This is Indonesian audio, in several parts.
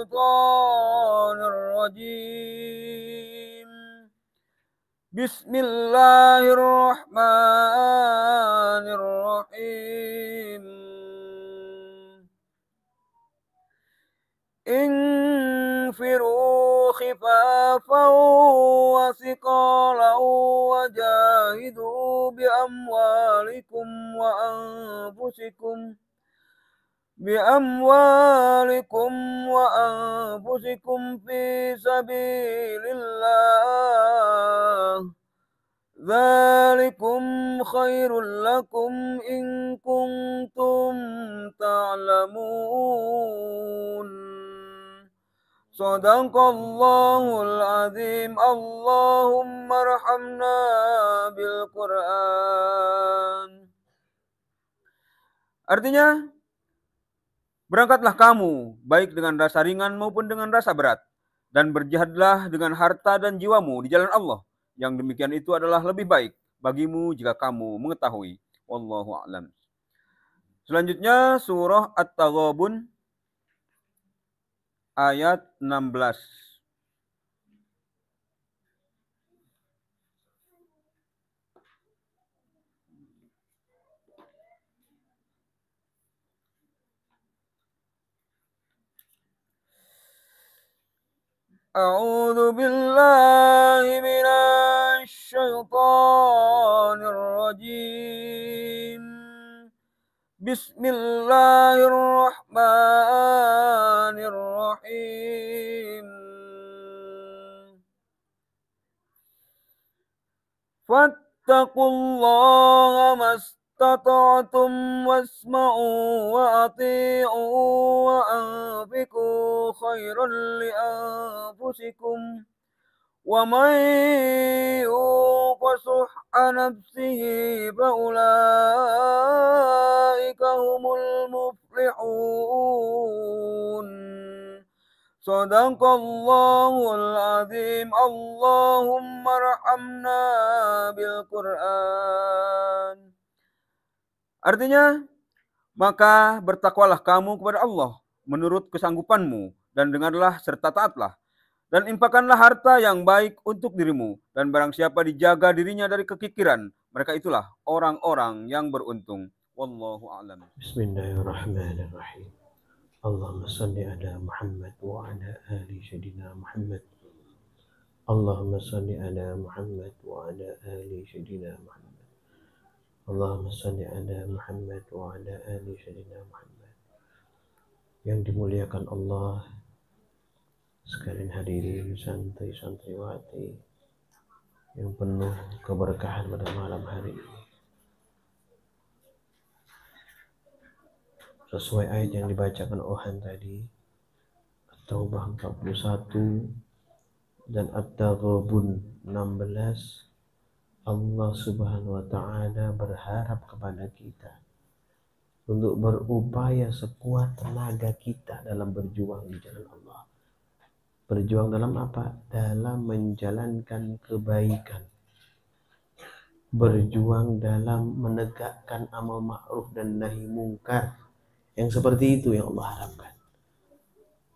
الشيطان الرجيم. بسم الله الرحمن الرحيم. انفروا خفافا وثقالا وجاهدوا بأموالكم في سبيل الله، ذلكم خير لكم إن كنتم تعلمون. Sadaqallahul azim. Allahumma arhamna bil Quran. Artinya, berangkatlah kamu, baik dengan rasa ringan maupun dengan rasa berat, dan berjihadlah dengan harta dan jiwamu di jalan Allah. Yang demikian itu adalah lebih baik bagimu jika kamu mengetahui. Wallahu a'lam. Selanjutnya surah At-Taghabun ayat 16. A'udzu billahi minasy syaithanir rajim. Bismillahirrahmanirrahim. Fattaqullaha mastata'tum wasma'u wa ati'u wa anfiqu khairan li anfusikum wa man yuqa shuhha nafsihi fa ulaika humul muflihun. Sadaqallahul azim. Allahumma arhamna bil Quran. Artinya, maka bertakwalah kamu kepada Allah menurut kesanggupanmu, dan dengarlah serta taatlah, dan infakkanlah harta yang baik untuk dirimu, dan barang siapa dijaga dirinya dari kekikiran, mereka itulah orang-orang yang beruntung. Wallahu a'lam. Bismillahirrahmanirrahim. Allahumma salli ala Muhammad wa ala ali sayyidina Muhammad. Allahumma salli ala Muhammad wa ala ali sayyidina Muhammad. Allahumma salli ala Muhammad wa ala ali sayyidina Muhammad. Yang dimuliakan Allah sekalian hadirin santri-santriwati yang penuh keberkahan pada malam hari ini. Sesuai ayat yang dibacakan Ohan tadi, At-Taubah 41 dan At-Taghabun 16, Allah Subhanahu wa Ta'ala berharap kepada kita untuk berupaya sekuat tenaga kita dalam berjuang di jalan Allah. Berjuang dalam apa? Dalam menjalankan kebaikan. Berjuang dalam menegakkan amal ma'ruf dan nahi mungkar. Yang seperti itu yang Allah harapkan.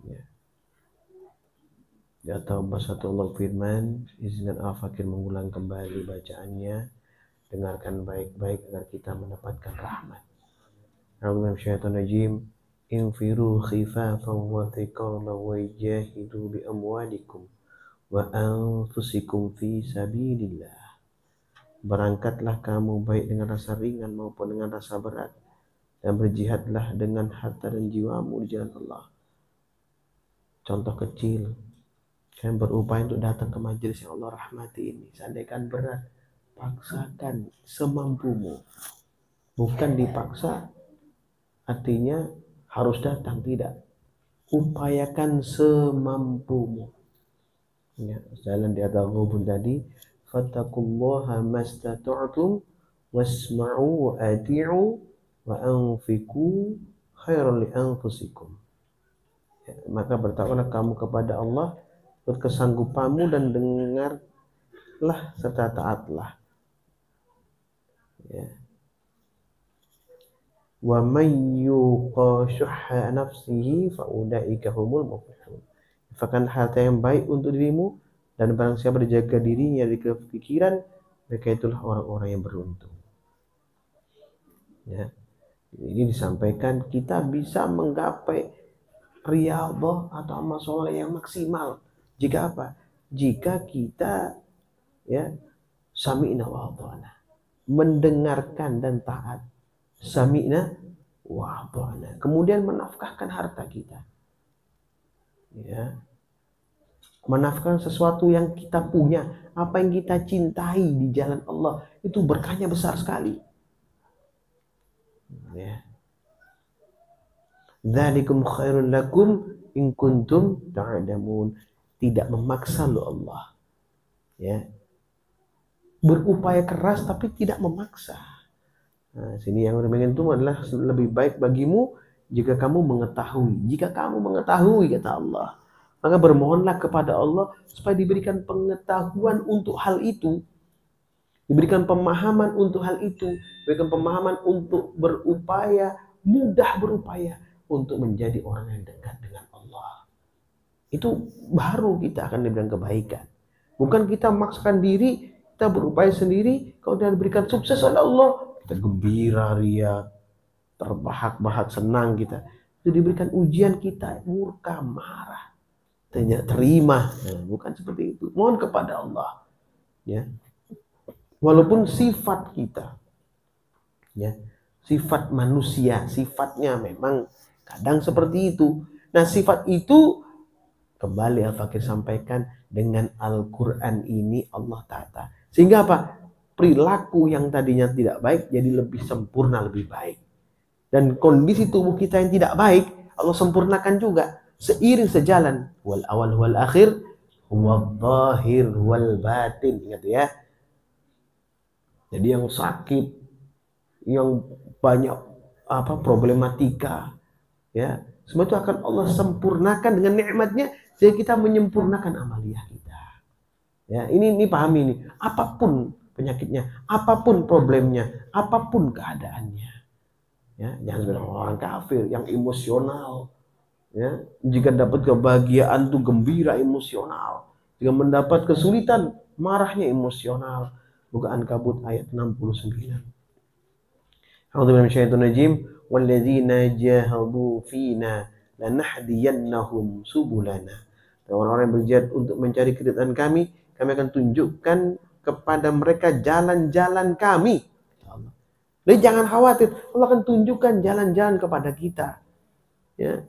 Ya. Di At-Taubah 1 Allah firman, izinkan al-fakir mengulang kembali bacaannya, dengarkan baik-baik agar kita mendapatkan rahmat. A'udzubillahi infiru khifafan wa thiqalan wa jahidu bi amwalikum wa anfusikum fi sabilillah. Berangkatlah kamu baik dengan rasa ringan maupun dengan rasa berat, dan berjihadlah dengan harta dan jiwamu di jalan Allah. Contoh kecil, kalian berupaya untuk datang ke majelis yang Allah rahmati ini. Seandainya berat, paksakan semampumu. Bukan dipaksa, artinya harus datang, tidak. Upayakan semampumu. Ya, jalan di atas At-Taghabun tadi, fattaqullaha mastata'tum wasma'u wa ati'u wa anfiqu khairan li anfusikum. Ya, maka bertakwalah kamu kepada Allah berkesanggupanmu dan dengarlah serta taatlah. Ya. Wa may yuqa syuhha nafsihi fa ulaika humul muflihun. Infakkan harta yang baik untuk dirimu, dan barang siapa dijaga dirinya dari kepikiran, mereka itulah orang-orang yang beruntung. Ya. Ini disampaikan kita bisa menggapai riyadhah atau amal soleh yang maksimal jika apa? Jika kita ya sami'na wa ata'na, mendengarkan dan taat. Sami'na wa ata'na, kemudian menafkahkan harta kita, ya, menafkahkan sesuatu yang kita punya, apa yang kita cintai di jalan Allah, itu berkahnya besar sekali, ya. Dzalikum khairul lakum in kuntum ta'lamun. Tidak memaksa lo Allah, ya, berupaya keras tapi tidak memaksa. Nah, sini yang itu adalah lebih baik bagimu jika kamu mengetahui. Jika kamu mengetahui, kata Allah, maka bermohonlah kepada Allah supaya diberikan pengetahuan untuk hal itu, diberikan pemahaman untuk hal itu, diberikan pemahaman untuk berupaya, mudah berupaya untuk menjadi orang yang dekat dengan Allah. Itu baru kita akan diberikan kebaikan. Bukan kita memaksakan diri, kita berupaya sendiri, kalau dia diberikan sukses oleh Allah, kita gembira, ria, terbahak-bahak, senang kita. Itu diberikan ujian, kita murka, marah, tidak terima. Nah, bukan seperti itu. Mohon kepada Allah, ya. Walaupun sifat kita, ya, sifat manusia, sifatnya memang kadang seperti itu. Nah, sifat itu kembali Al-Fakir sampaikan, dengan Al-Quran ini Allah tata. Sehingga apa? Perilaku yang tadinya tidak baik jadi lebih sempurna, lebih baik. Dan kondisi tubuh kita yang tidak baik Allah sempurnakan juga seiring sejalan. Wal awal wal akhir wal zahir wal batin. Ingat ya. Jadi yang sakit, yang banyak problematika, ya, semua itu akan Allah sempurnakan dengan nikmatnya sehingga kita menyempurnakan amaliyah kita. Ya, ini pahami ini. Apapun penyakitnya, apapun problemnya, apapun keadaannya, ya, jangan bilang orang kafir yang emosional, ya, jika dapat kebahagiaan tuh gembira emosional, jika mendapat kesulitan marahnya emosional. Buka Ankabut ayat 69. A'udzubillahi minasyaitonir rajim. Walladzina jahadu fina lanahdiyannahum subulana. Orang-orang yang berjihad untuk mencari keridhaan kami akan tunjukkan kepada mereka jalan-jalan kami. Jadi jangan khawatir, Allah akan tunjukkan jalan-jalan kepada kita. Ya.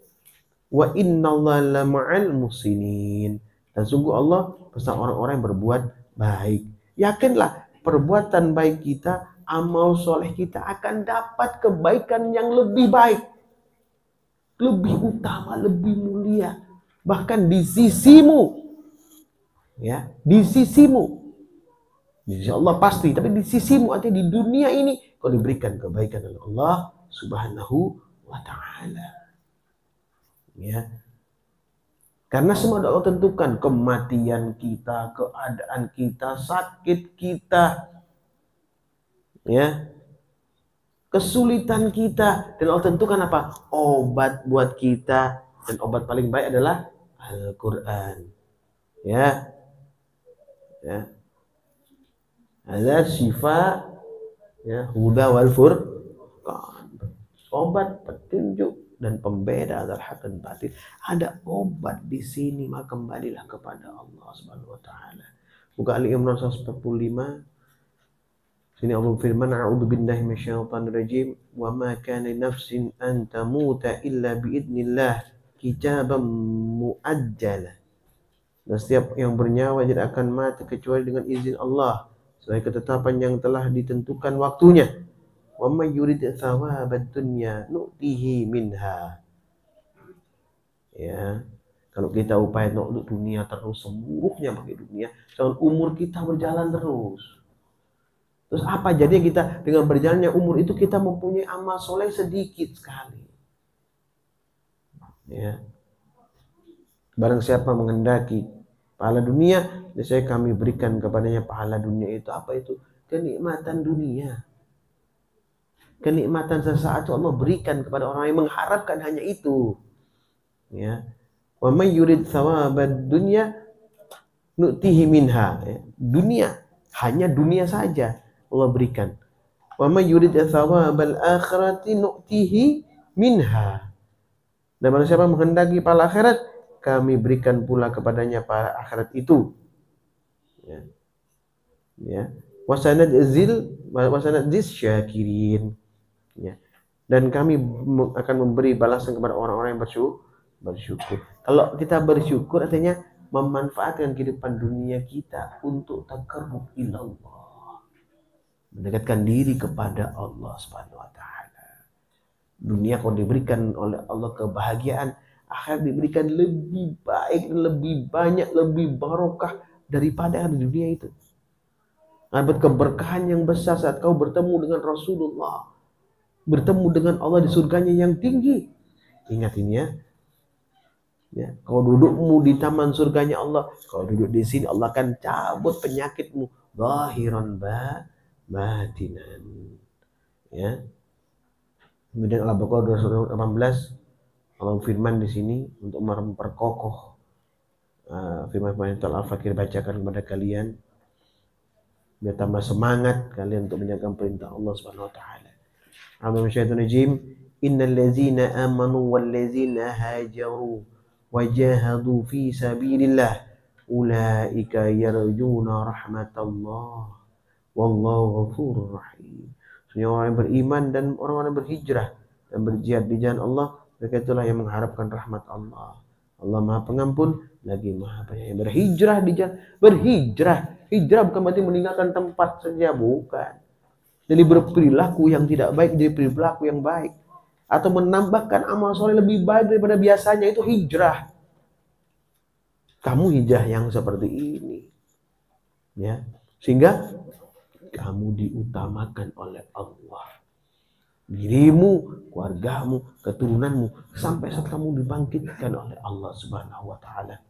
Wa innallaha lama'al muhsinin. Dan sungguh Allah bersama orang-orang yang berbuat baik. Yakinlah perbuatan baik kita, amal soleh kita akan dapat kebaikan yang lebih baik, lebih utama, lebih mulia, bahkan di sisimu, ya, di sisimu. Insya Allah pasti, tapi di sisimu artinya di dunia ini kau diberikan kebaikan oleh Allah Subhanahu wa Ta'ala, ya. Karena semua Allah tentukan, kematian kita, keadaan kita, sakit kita, ya, kesulitan kita, dan Allah tentukan apa? Obat buat kita, dan obat paling baik adalah Al-Quran, ya, ya. Ada syifa, ya, huda wal furqan, obat petunjuk dan pembeda antara hak dan batil. Ada obat di sini, maka kembalilah kepada Allah Subhanahu wa Ta'ala. Buka Ali Imran 145. Sini Allah firman, a'udzu billahi minasyaitonir rajim, wa ma kana nafsin an tamuta illa biidznillah kitaban muajjala. Dan setiap yang bernyawa tidak akan mati kecuali dengan izin Allah, sebagai ketetapan yang telah ditentukan waktunya. Wa may yurid thawabad dunya nu'tihi minha. Ya, kalau kita upaya untuk dunia terus, seluruhnya bagi dunia, dan umur kita berjalan terus. Terus apa jadinya kita dengan berjalannya umur itu kita mempunyai amal soleh sedikit sekali. Ya. Barang siapa menghendaki pahala dunia, saya kami berikan kepadanya pahala dunia itu. Apa itu? Kenikmatan dunia. kenikmatan sesaat itu Allah berikan kepada orang yang mengharapkan hanya itu. Ya. Wa may yurid thawabad dunya nu'tihi minha. Ya. Dunia, hanya dunia saja Allah berikan. Wa may yurid thawabal akhirati nu'tihi minha. Dan barang siapa menghendaki pahala akhirat, kami berikan pula kepadanya pahala akhirat itu. Ya. Ya. Wasanadzis syakirin. Ya. Dan kami akan memberi balasan kepada orang-orang yang bersyukur. Kalau kita bersyukur artinya memanfaatkan kehidupan dunia kita untuk taqarrub ilallah, mendekatkan diri kepada Allah Subhanahu wa taala. Dunia kalau diberikan oleh Allah kebahagiaan, akhirat diberikan lebih baik, lebih banyak, lebih barokah daripada di dunia itu. Dapat keberkahan yang besar saat kau bertemu dengan Rasulullah, bertemu dengan Allah di surganya yang tinggi. Ingat ini ya. Ya, kau dudukmu di taman surganya Allah, kau duduk di sini Allah akan cabut penyakitmu zahiran batinan. Ya. Kemudian Al-Baqarah 218 Allah firman di sini untuk memperkokoh firman Al-Fakir bacakan kepada kalian biar tambah semangat kalian untuk menjalankan perintah Allah Subhanahu wa taala. A'udzu minasyaitonir rajim. Innal ladzina amanu wal ladzina hajaru wajahadu fi sabilillah ulaika yarjuna rahmatallah wallahu ghafurur rahim. Sesungguhnya orang yang beriman dan orang-orang yang berhijrah dan berjihad di jalan Allah, mereka itulah yang mengharapkan rahmat Allah. Allah Maha Pengampun lagi Maha Penyayang. Berhijrah di jalan, hijrah bukan berarti meninggalkan tempat saja, bukan. Jadi berperilaku yang tidak baik jadi perilaku yang baik, atau menambahkan amal soleh lebih baik daripada biasanya, itu hijrah. Kamu hijrah yang seperti ini, ya, sehingga kamu diutamakan oleh Allah, dirimu, keluargamu, keturunanmu, sampai saat kamu dibangkitkan oleh Allah Subhanahu wa taala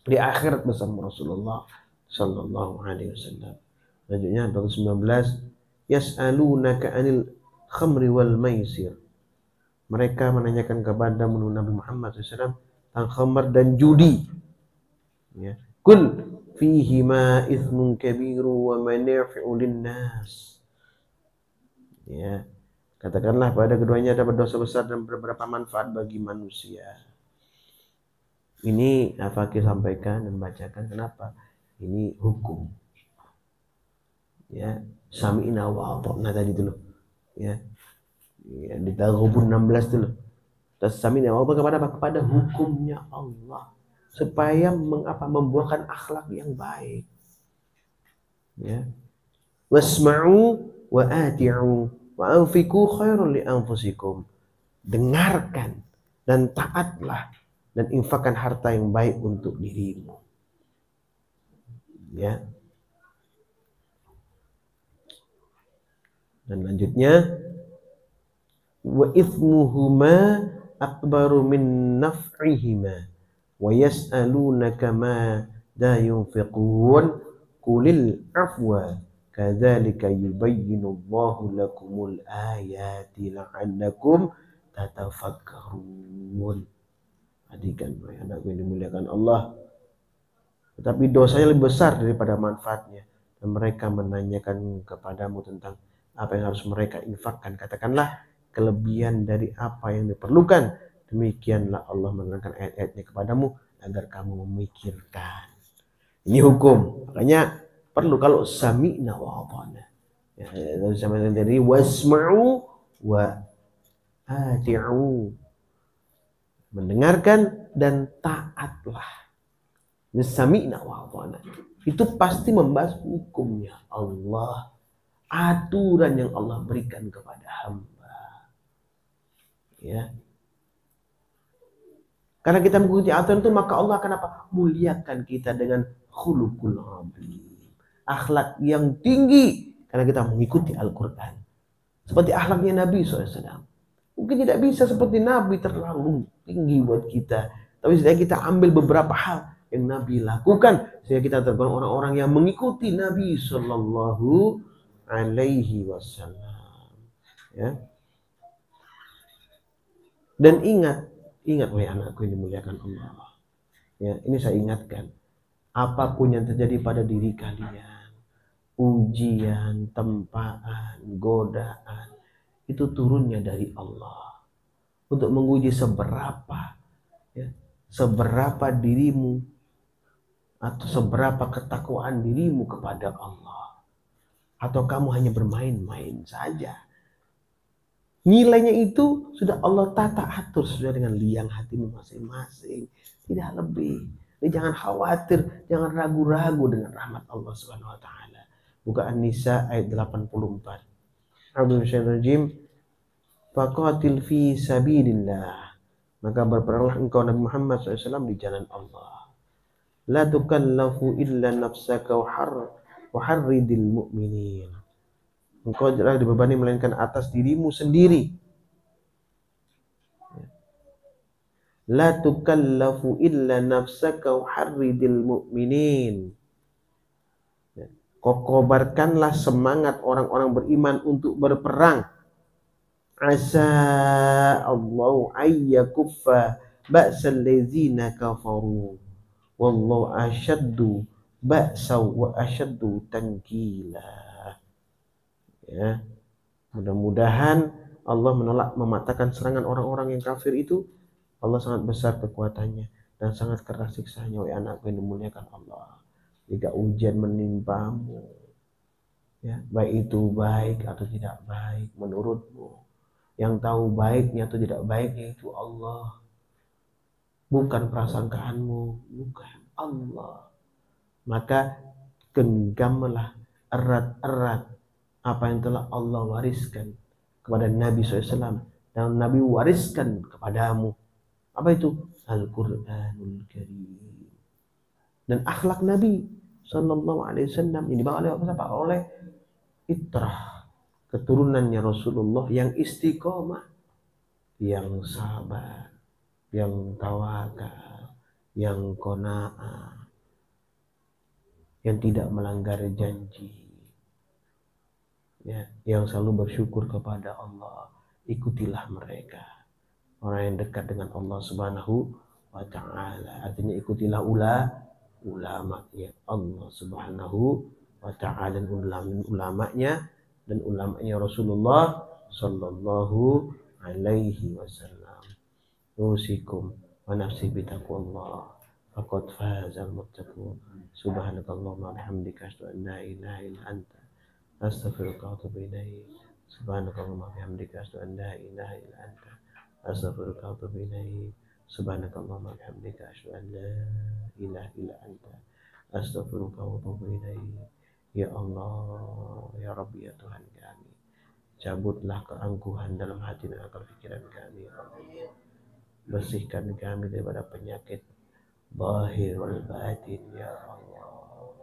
di akhirat bersama Rasulullah sallallahu alaihi wasallam. Selanjutnya 19, yas'alunaka 'anil khamri wal maisir. Mereka menanyakan kepada Nabi Muhammad SAW tentang khamr dan judi. Ya. Kul fihi ma ithmun kabiru wa manafi'u linnas. Ya. Katakanlah pada keduanya ada dosa besar dan beberapa manfaat bagi manusia. Ini Al-Fakir sampaikan dan bacakan. Kenapa? Ini hukum. Ya, sami'na wa ata'na tadi dulu. Ya. Ya, di Taghabun 16 dulu. Terus sami'na wa ata'na kepada apa? Kepada hukumnya Allah. Supaya membuahkan akhlak yang baik. Ya. Wasma'u wa ati'u wa anfiqu khairul li anfusikum. Dengarkan dan taatlah dan infakkan harta yang baik untuk dirimu. Ya. Dan lanjutnya wa ithmuhuma akbaru min naf'ihima wa yas'alunaka ma la yunfiqun qulil afwa kadzalika yubayyinu Allahu lakumul ayati la'allakum tatafakkarun. Adikan anak yang dimuliakan Allah, tetapi dosanya lebih besar daripada manfaatnya, dan mereka menanyakan kepadamu tentang apa yang harus mereka infakkan. Katakanlah kelebihan dari apa yang diperlukan. Demikianlah Allah menerangkan ayat-ayatnya kepadamu agar kamu memikirkan. Ini hukum. Makanya perlu kalau sami'na wa ata'na. Ya, sama dari wasma'u wa ati'u. Mendengarkan dan taatlah. Ini sami'na wa ata'na. Itu pasti membahas hukumnya Allah, aturan yang Allah berikan kepada hamba. Ya. Karena kita mengikuti aturan itu, maka Allah akan apa? Muliakan kita dengan khuluqul azim, akhlak yang tinggi, karena kita mengikuti Al-Quran. Seperti akhlaknya Nabi SAW. Mungkin tidak bisa seperti Nabi, terlalu tinggi buat kita. Tapi setidaknya kita ambil beberapa hal yang Nabi lakukan, sehingga kita tergolong orang-orang yang mengikuti Nabi Sallallahu Alaihi Wasallam. Ya. Dan ingat wahai anakku yang dimuliakan Allah. Ya, ini saya ingatkan, apapun yang terjadi pada diri kalian, ujian, tempaan, godaan, itu turunnya dari Allah untuk menguji seberapa, ya, seberapa dirimu atau seberapa ketakwaan dirimu kepada Allah, atau kamu hanya bermain-main saja. Nilainya itu sudah Allah tata atur sesuai dengan liang hatimu masing-masing, tidak lebih. Jadi jangan khawatir, jangan ragu-ragu dengan rahmat Allah Subhanahu wa taala. Buka An-Nisa ayat 84. A'udzubillahi faqatil fi sabilillah. Maka berperanglah engkau Nabi Muhammad SAW di jalan Allah. La tukallafu illa nafsaka wa harridil mu'minin. Engkau jangan dibebani melainkan atas dirimu sendiri. La tukallafu illa nafsaka wa harridil mu'minin. Kokobarkanlah semangat orang-orang beriman untuk berperang. Asa Allah ayyakuffa ba'sal ladzina kafaru. Wallahu asyaddu ba'sa wa asyaddu tankila. Ya, mudah-mudahan Allah menolak mematahkan serangan orang-orang yang kafir itu. Allah sangat besar kekuatannya dan sangat keras siksanya, wahai anakku yang dimuliakan Allah. Jika ujian menimpamu, ya, baik itu baik atau tidak baik menurutmu, yang tahu baiknya atau tidak baiknya itu Allah, bukan prasangkaanmu, bukan Allah. Maka genggamlah erat-erat apa yang telah Allah wariskan kepada Nabi SAW dan Nabi wariskan kepadamu. Apa itu? Al-Quranul Karim. Dan akhlak Nabi SAW ini dibawa oleh apa? Oleh itrah, keturunannya Rasulullah yang istiqomah, yang sabar, yang tawakal, yang qanaah, yang tidak melanggar janji, ya, yang selalu bersyukur kepada Allah. Ikutilah mereka, orang yang dekat dengan Allah Subhanahu wa ta'ala. Artinya ikutilah ulamanya Allah Subhanahu wa ta'ala, dan ulamanya Rasulullah sallallahu alaihi wasallam. Usikum wa nafsi bitaqwallah faqad fazal muttaqun. Subhanakallahumma bihamdika asyhadu an la ilaha illa anta astaghfiruka wa atubu ilaik. Subhanakallahumma bihamdika asyhadu an la ilaha illa anta astaghfiruka wa atubu ilaik. Subhanakallahumma bihamdika asyhadu an la ilaha illa anta astaghfiruka wa atubu ilaik. Ya Allah, ya Rabbi, ya Tuhan kami, cabutlah keangkuhan dalam hati dan akal pikiran kami, ya Allah. Bersihkan kami daripada penyakit zahir wal batin, ya Allah.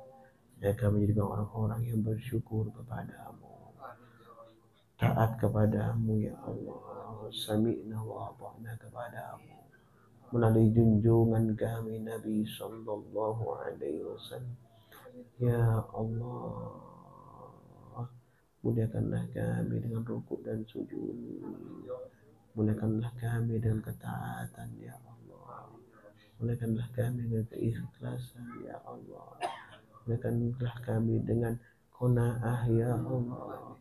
Ya, kami jadi orang-orang yang bersyukur kepadamu, taat kepadamu, ya Allah. Sami'na wa ata'na kepadamu melalui junjungan kami Nabi sallallahu alaihi wasallam. Ya Allah, muliakanlah kami dengan rukuk dan sujud. Muliakanlah kami dengan ketaatan, ya Allah. Muliakanlah kami dengan keikhlasan, ya Allah. Muliakanlah kami dengan qanaah, ya Allah.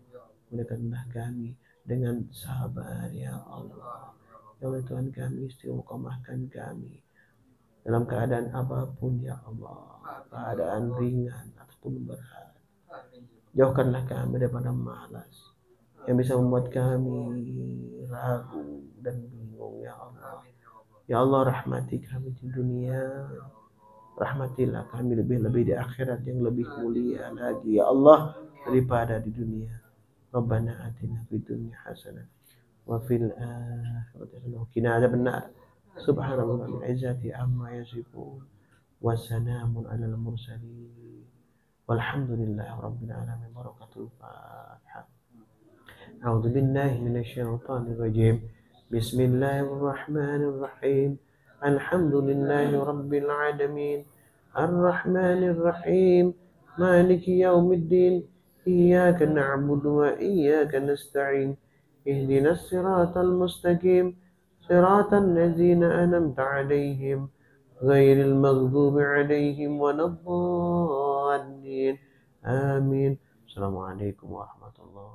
Muliakanlah kami dengan sabar, ya Allah. Ya Allah, Tuhan kami, istiqomahkan kami dalam keadaan apapun, ya Allah. Keadaan ringan ataupun berat. Jauhkanlah kami daripada malas yang bisa membuat kami ragu dan bingung, ya Allah. Ya Allah, rahmati kami di dunia, rahmatilah kami lebih-lebih di akhirat yang lebih mulia lagi, ya Allah, daripada di dunia. Rabbana atina fid dunya hasanah wa fil akhirati hasanah wa qina adzabannar. Subhanallah min izzati amma yasifun wa salamun alal mursalin walhamdulillahi rabbil alamin. Barakatul Fatihah. A'udzu billahi minasyaitonir rajim. Bismillahirrahmanirrahim. Alhamdulillahi rabbil alamin. Arrahmanir rahim. Maliki yaumiddin. Iyyaka na'budu wa iyyaka nasta'in. اهدنا الصراط المستقيم صراط الذين أنعمت عليهم غير المغضوب عليهم ولا الضالين آمين. السلام عليكم ورحمة الله.